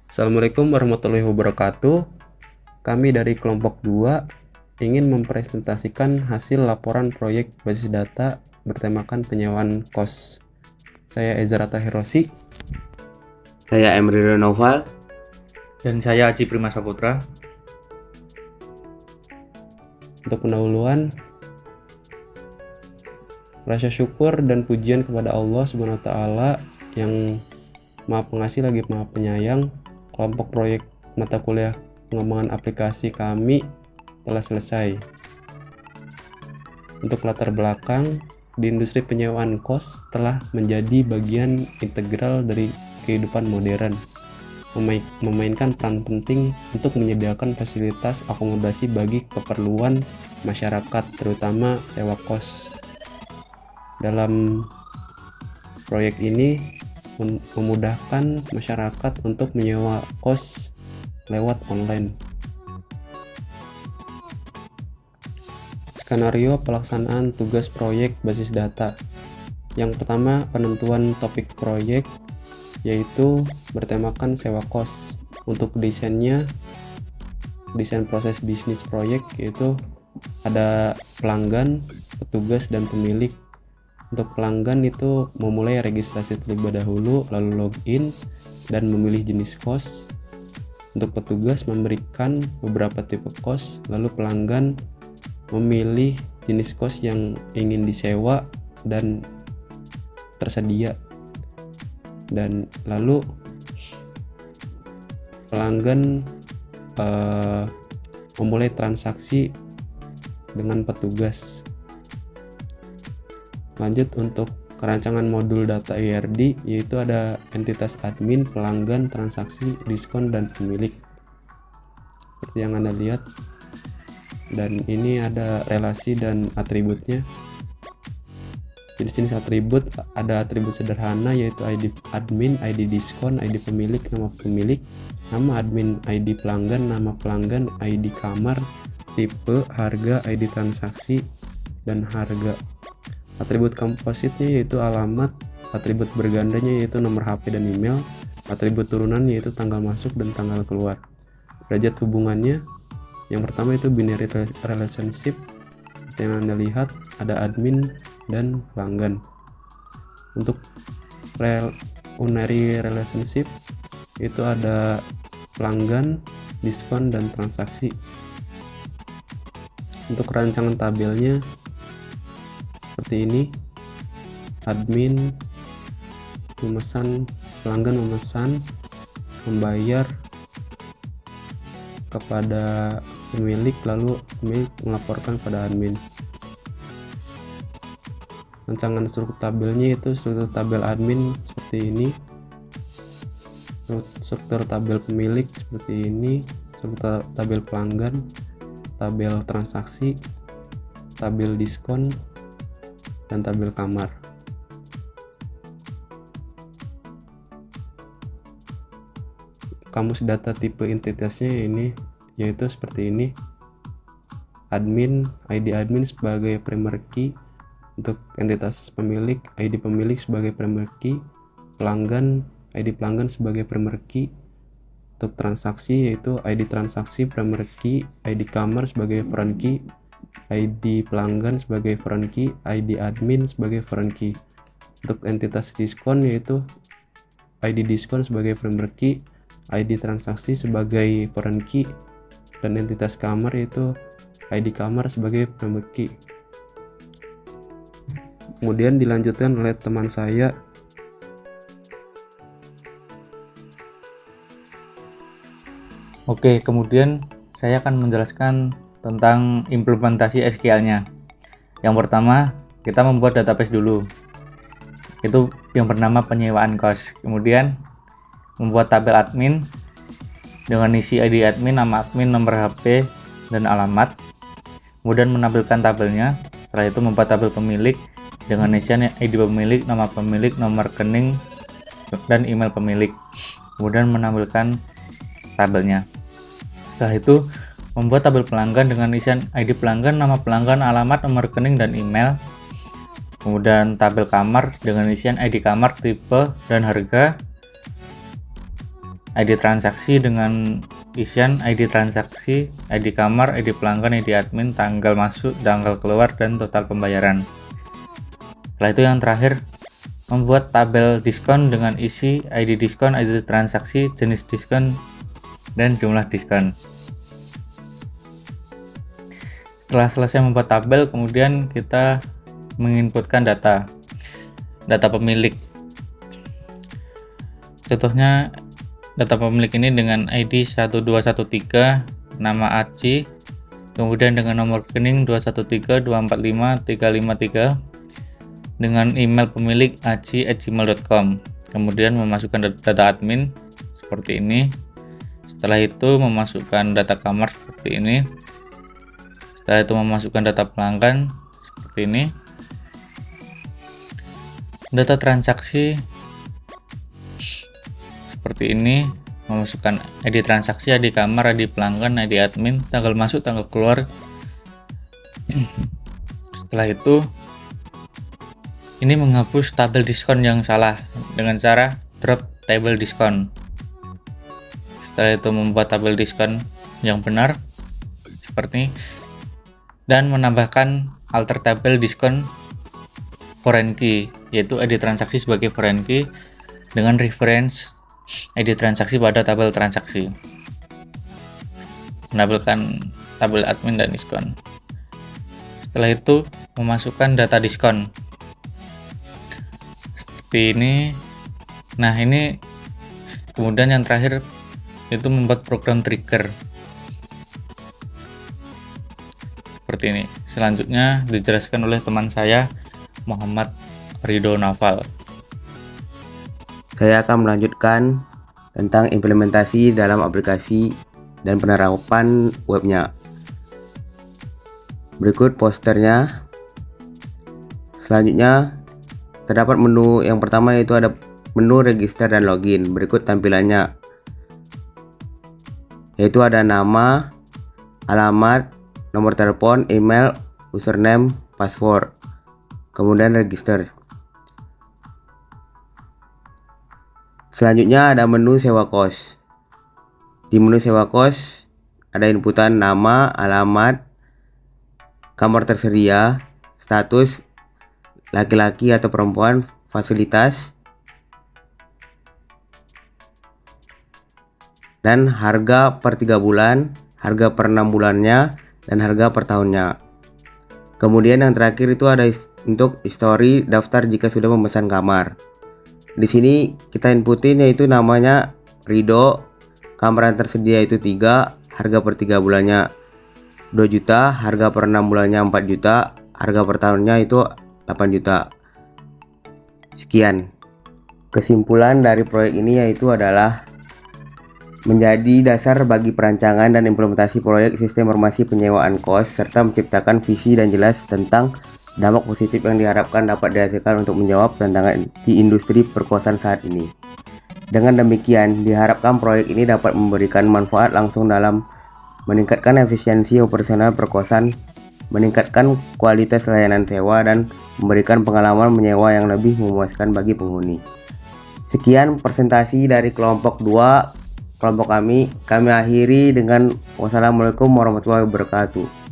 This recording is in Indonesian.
Assalamualaikum warahmatullahi wabarakatuh. Kami dari kelompok 2 ingin mempresentasikan hasil laporan proyek basis data bertemakan penyewaan kos. Saya Ezra Tahirosi. Saya Emri Renoval. Dan saya Aji Prima Saputra. Untuk pendahuluan, rasa syukur dan pujian kepada Allah Subhanahu wa taala yang Maha Pengasih lagi Maha Penyayang. Kelompok proyek mata kuliah pengembangan aplikasi kami telah selesai. Untuk latar belakang, di industri penyewaan kos telah menjadi bagian integral dari kehidupan modern, memainkan peran penting untuk menyediakan fasilitas akomodasi bagi keperluan masyarakat, terutama sewa kos. Dalam proyek ini memudahkan masyarakat untuk menyewa kos lewat online. Skenario pelaksanaan tugas proyek basis data. Yang pertama, penentuan topik proyek, yaitu bertemakan sewa kos. Untuk desain proses bisnis proyek, yaitu ada pelanggan, petugas, dan pemilik. Untuk pelanggan itu memulai registrasi terlebih dahulu, lalu login dan memilih jenis kos. Untuk petugas memberikan beberapa tipe kos, lalu pelanggan memilih jenis kos yang ingin disewa dan tersedia. Dan lalu pelanggan memulai transaksi dengan petugas. Lanjut untuk kerancangan modul data IRD, yaitu ada entitas admin, pelanggan, transaksi, diskon, dan pemilik. Seperti yang Anda lihat. Dan ini ada relasi dan atributnya. Jenis-jenis atribut, ada atribut sederhana yaitu ID admin, ID diskon, ID pemilik, nama admin, ID pelanggan, nama pelanggan, ID kamar, tipe, harga, ID transaksi, dan harga. Atribut kompositnya yaitu alamat, atribut bergandanya yaitu nomor HP dan email, atribut turunan yaitu tanggal masuk dan tanggal keluar. Derajat hubungannya, yang pertama itu binary relationship, seperti yang Anda lihat ada admin dan pelanggan. Untuk unary relationship itu ada pelanggan, diskon, dan transaksi. Untuk rancangan tabelnya seperti ini, admin memesan, pelanggan memesan, membayar kepada pemilik, lalu pemilik melaporkan pada admin. Rancangan struktur tabelnya itu struktur tabel admin seperti ini, struktur tabel pemilik seperti ini, struktur tabel pelanggan, tabel transaksi, tabel diskon, dan tabel kamar. Kamus data tipe entitasnya ini yaitu seperti ini. Admin, ID admin sebagai primary key. Untuk entitas pemilik, ID pemilik sebagai primary key. Pelanggan, ID pelanggan sebagai primary key. Untuk transaksi yaitu ID transaksi primary key, ID kamar sebagai foreign key, ID pelanggan sebagai foreign key, ID admin sebagai foreign key. Untuk entitas diskon yaitu ID diskon sebagai primary key, ID transaksi sebagai foreign key, dan entitas kamar yaitu ID kamar sebagai primary key. Kemudian dilanjutkan oleh teman saya. Oke, kemudian saya akan menjelaskan tentang implementasi SQL-nya. Yang pertama, kita membuat database dulu. Itu yang bernama penyewaan kos. Kemudian membuat tabel admin dengan isi ID admin, nama admin, nomor HP, dan alamat. Kemudian menampilkan tabelnya. Setelah itu membuat tabel pemilik dengan isian ID pemilik, nama pemilik, nomor rekening, dan email pemilik. Kemudian menampilkan tabelnya. Setelah itu membuat tabel pelanggan dengan isian ID pelanggan, nama pelanggan, alamat, nomor rekening, dan email. Kemudian tabel kamar dengan isian ID kamar, tipe, dan harga. ID transaksi dengan isian ID transaksi, ID kamar, ID pelanggan, ID admin, tanggal masuk, tanggal keluar, dan total pembayaran. Setelah itu yang terakhir, membuat tabel diskon dengan isi ID diskon, ID transaksi, jenis diskon, dan jumlah diskon. Setelah selesai membuat tabel, kemudian kita menginputkan data pemilik. Contohnya data pemilik ini dengan ID 1213, nama Aci, kemudian dengan nomor rekening 213245353, dengan email pemilik aci@gmail.com. Kemudian memasukkan data admin seperti ini. Setelah itu memasukkan data kamar seperti ini. Setelah itu memasukkan data pelanggan seperti ini. Data transaksi seperti ini, memasukkan ID transaksi, ID kamar, ID pelanggan, ID admin, tanggal masuk, tanggal keluar. Setelah itu ini menghapus tabel diskon yang salah dengan cara drop table diskon. Setelah itu membuat tabel diskon yang benar seperti ini, dan menambahkan alter tabel diskon foreign key, yaitu ID transaksi sebagai foreign key dengan reference ID transaksi pada tabel transaksi. Menampilkan tabel admin dan diskon. Setelah itu memasukkan data diskon seperti ini. Nah, ini kemudian yang terakhir itu membuat program trigger seperti ini. Selanjutnya dijelaskan oleh teman saya, Muhammad Ridho Naufal. Saya akan melanjutkan tentang implementasi dalam aplikasi dan penerapan webnya. Berikut posternya. Selanjutnya terdapat menu yang pertama, yaitu ada menu register dan login. Berikut tampilannya, yaitu ada nama, alamat, nomor telepon, email, username, password, kemudian register. Selanjutnya ada menu sewa kos. Di menu sewa kos ada inputan nama, alamat, kamar tersedia, status laki-laki atau perempuan, fasilitas, dan harga per 3 bulan, harga per 6 bulannya, dan harga per tahunnya. Kemudian yang terakhir itu ada untuk history daftar jika sudah memesan kamar. Di sini kita inputin yaitu namanya Ridho, kamar yang tersedia itu 3, harga per 3 bulannya 2 juta, harga per 6 bulannya 4 juta, harga per tahunnya itu 8 juta. Sekian. Kesimpulan dari proyek ini yaitu adalah menjadi dasar bagi perancangan dan implementasi proyek sistem informasi penyewaan kos, serta menciptakan visi dan jelas tentang dampak positif yang diharapkan dapat dihasilkan untuk menjawab tantangan di industri perkosan saat ini. Dengan demikian, diharapkan proyek ini dapat memberikan manfaat langsung dalam meningkatkan efisiensi operasional perkosan, meningkatkan kualitas layanan sewa, dan memberikan pengalaman menyewa yang lebih memuaskan bagi penghuni. Sekian presentasi dari kelompok 2 kelompok kami akhiri dengan wassalamualaikum warahmatullahi wabarakatuh.